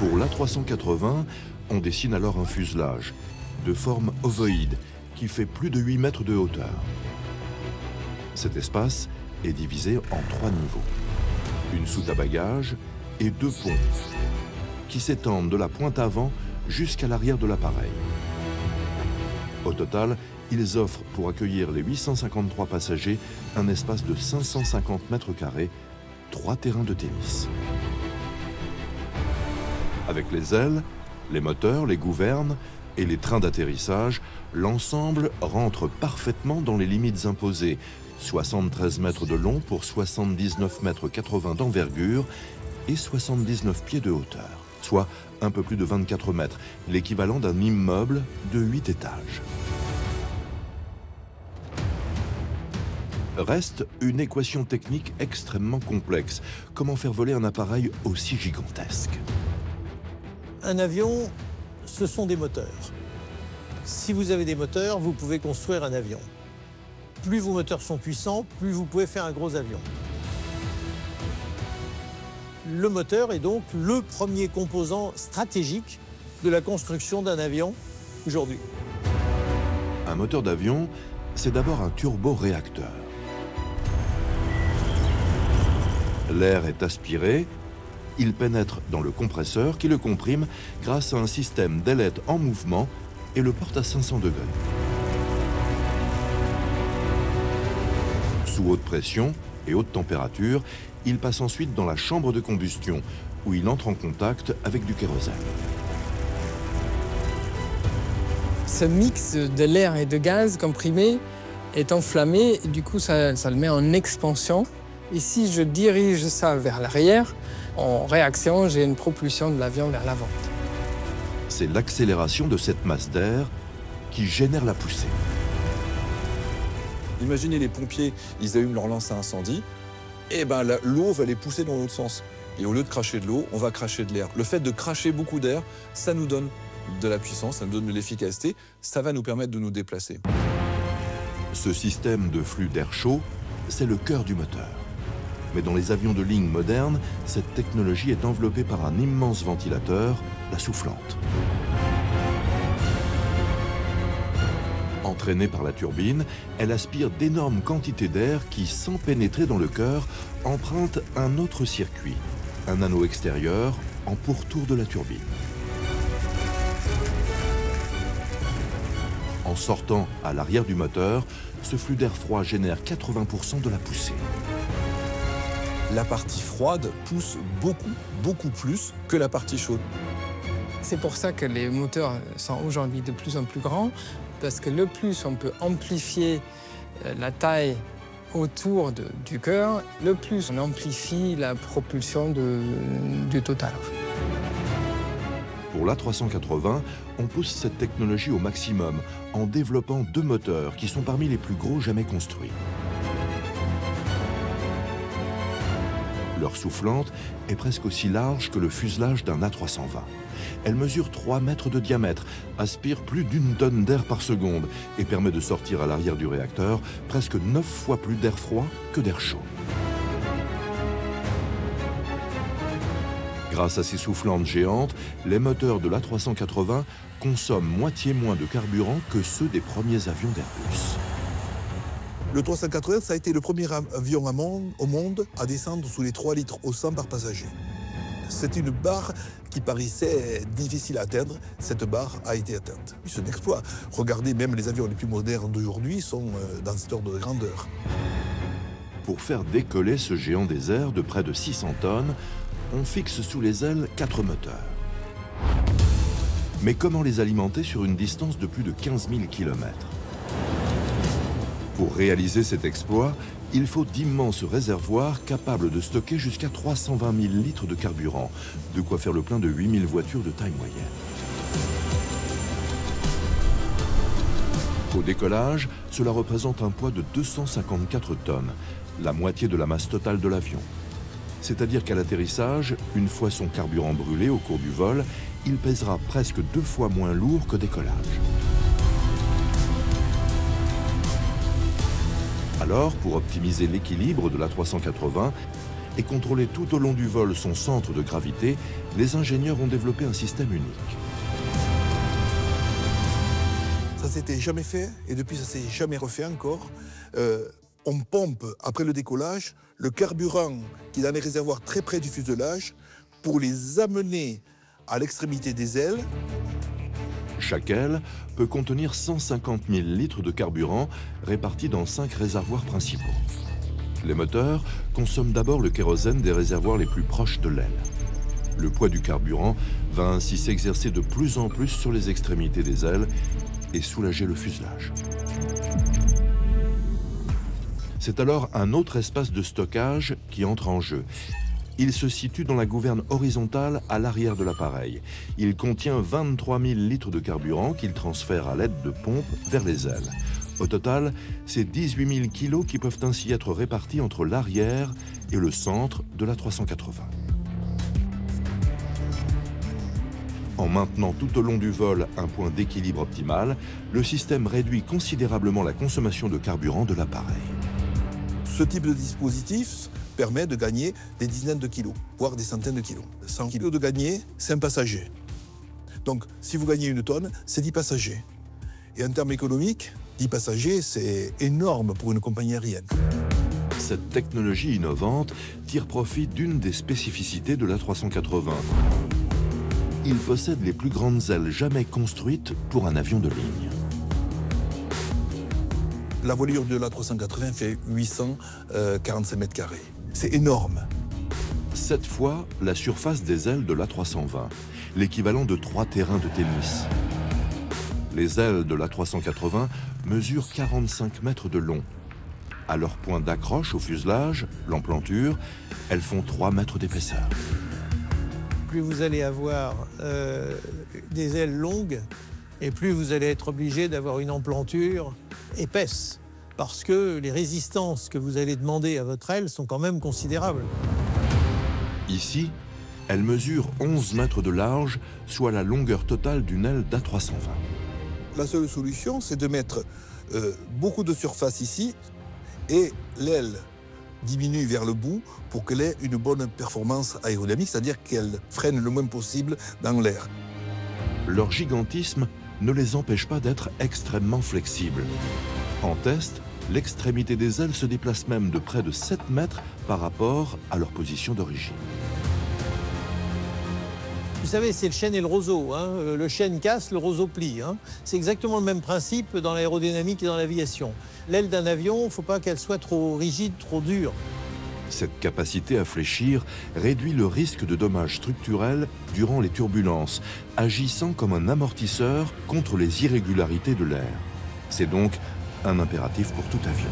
Pour l'A380, on dessine alors un fuselage de forme ovoïde qui fait plus de 8 mètres de hauteur. Cet espace est divisé en 3 niveaux. Une soute à bagages et 2 ponts qui s'étendent de la pointe avant jusqu'à l'arrière de l'appareil. Au total, ils offrent pour accueillir les 853 passagers un espace de 550 mètres carrés, 3 terrains de tennis. Avec les ailes, les moteurs, les gouvernes et les trains d'atterrissage, l'ensemble rentre parfaitement dans les limites imposées. 73 mètres de long pour 79 mètres 80 d'envergure et 79 pieds de hauteur, soit un peu plus de 24 mètres, l'équivalent d'un immeuble de 8 étages. Reste une équation technique extrêmement complexe. Comment faire voler un appareil aussi gigantesque? Un avion, ce sont des moteurs. Si vous avez des moteurs, vous pouvez construire un avion. Plus vos moteurs sont puissants, plus vous pouvez faire un gros avion. Le moteur est donc le premier composant stratégique de la construction d'un avion aujourd'hui. Un moteur d'avion, c'est d'abord un turboréacteur. L'air est aspiré, il pénètre dans le compresseur qui le comprime grâce à un système d'ailette en mouvement et le porte à 500 degrés. Sous haute pression et haute température, il passe ensuite dans la chambre de combustion où il entre en contact avec du kérosène. Ce mix de l'air et de gaz comprimé est enflammé, et du coup ça le met en expansion. Et si je dirige ça vers l'arrière, en réaction, j'ai une propulsion de l'avion vers l'avant. C'est l'accélération de cette masse d'air qui génère la poussée. Imaginez les pompiers, ils allument leur lance à incendie, et ben l'eau va les pousser dans l'autre sens. Et au lieu de cracher de l'eau, on va cracher de l'air. Le fait de cracher beaucoup d'air, ça nous donne de la puissance, ça nous donne de l'efficacité, ça va nous permettre de nous déplacer. Ce système de flux d'air chaud, c'est le cœur du moteur. Mais dans les avions de ligne modernes, cette technologie est enveloppée par un immense ventilateur, la soufflante. Entraînée par la turbine, elle aspire d'énormes quantités d'air qui, sans pénétrer dans le cœur, empruntent un autre circuit, un anneau extérieur en pourtour de la turbine. En sortant à l'arrière du moteur, ce flux d'air froid génère 80% de la poussée. La partie froide pousse beaucoup plus que la partie chaude. C'est pour ça que les moteurs sont aujourd'hui de plus en plus grands, parce que le plus on peut amplifier la taille autour du cœur, le plus on amplifie la propulsion du total. Pour l'A380, on pousse cette technologie au maximum en développant 2 moteurs qui sont parmi les plus gros jamais construits. Leur soufflante est presque aussi large que le fuselage d'un A320. Elle mesure 3 mètres de diamètre, aspire plus d'1 tonne d'air par seconde et permet de sortir à l'arrière du réacteur presque 9 fois plus d'air froid que d'air chaud. Grâce à ces soufflantes géantes, les moteurs de l'A380 consomment moitié moins de carburant que ceux des premiers avions d'Airbus. Le 380, ça a été le premier avion au monde à descendre sous les 3 litres au 100 par passager. C'est une barre qui paraissait difficile à atteindre. Cette barre a été atteinte. C'est un exploit. Regardez, même les avions les plus modernes d'aujourd'hui sont dans cet ordre de grandeur. Pour faire décoller ce géant des airs de près de 600 tonnes, on fixe sous les ailes 4 moteurs. Mais comment les alimenter sur une distance de plus de 15 000 km? Pour réaliser cet exploit, il faut d'immenses réservoirs capables de stocker jusqu'à 320 000 litres de carburant, de quoi faire le plein de 8 000 voitures de taille moyenne. Au décollage, cela représente un poids de 254 tonnes, la moitié de la masse totale de l'avion. C'est-à-dire qu'à l'atterrissage, une fois son carburant brûlé au cours du vol, il pèsera presque 2 fois moins lourd que décollage. Alors, pour optimiser l'équilibre de l'A380, et contrôler tout au long du vol son centre de gravité, les ingénieurs ont développé un système unique. Ça s'était jamais fait et depuis ça s'est jamais refait encore. On pompe après le décollage le carburant qui est dans les réservoirs très près du fuselage pour les amener à l'extrémité des ailes. Chaque aile peut contenir 150 000 litres de carburant répartis dans 5 réservoirs principaux. Les moteurs consomment d'abord le kérosène des réservoirs les plus proches de l'aile. Le poids du carburant va ainsi s'exercer de plus en plus sur les extrémités des ailes et soulager le fuselage. C'est alors un autre espace de stockage qui entre en jeu. Il se situe dans la gouverne horizontale à l'arrière de l'appareil. Il contient 23 000 litres de carburant qu'il transfère à l'aide de pompes vers les ailes. Au total, c'est 18 000 kilos qui peuvent ainsi être répartis entre l'arrière et le centre de l'A380. En maintenant tout au long du vol un point d'équilibre optimal, le système réduit considérablement la consommation de carburant de l'appareil. Ce type de dispositif permet de gagner des dizaines de kilos, voire des centaines de kilos. 100 kilos de gagner, c'est un passager. Donc, si vous gagnez 1 tonne, c'est 10 passagers. Et en termes économiques, 10 passagers, c'est énorme pour une compagnie aérienne. Cette technologie innovante tire profit d'une des spécificités de l'A380. Il possède les plus grandes ailes jamais construites pour un avion de ligne. La voilure de l'A380 fait 845 mètres carrés. C'est énorme. 7 fois la surface des ailes de l'A320, l'équivalent de 3 terrains de tennis. Les ailes de l'A380 mesurent 45 mètres de long. À leur point d'accroche au fuselage, l'emplanture, elles font 3 mètres d'épaisseur. Plus vous allez avoir des ailes longues, et plus vous allez être obligé d'avoir une emplanture épaisse, parce que les résistances que vous allez demander à votre aile sont quand même considérables. Ici, elle mesure 11 mètres de large, soit la longueur totale d'une aile d'A320. La seule solution, c'est de mettre beaucoup de surface ici et l'aile diminue vers le bout pour qu'elle ait une bonne performance aérodynamique, c'est-à-dire qu'elle freine le moins possible dans l'air. Leur gigantisme ne les empêche pas d'être extrêmement flexibles. En test, l'extrémité des ailes se déplace même de près de 7 mètres par rapport à leur position d'origine. Vous savez, c'est le chêne et le roseau. Hein. Le chêne casse, le roseau plie. Hein. C'est exactement le même principe dans l'aérodynamique et dans l'aviation. L'aile d'un avion, il ne faut pas qu'elle soit trop rigide, trop dure. Cette capacité à fléchir réduit le risque de dommages structurels durant les turbulences, agissant comme un amortisseur contre les irrégularités de l'air. C'est donc un impératif pour tout avion.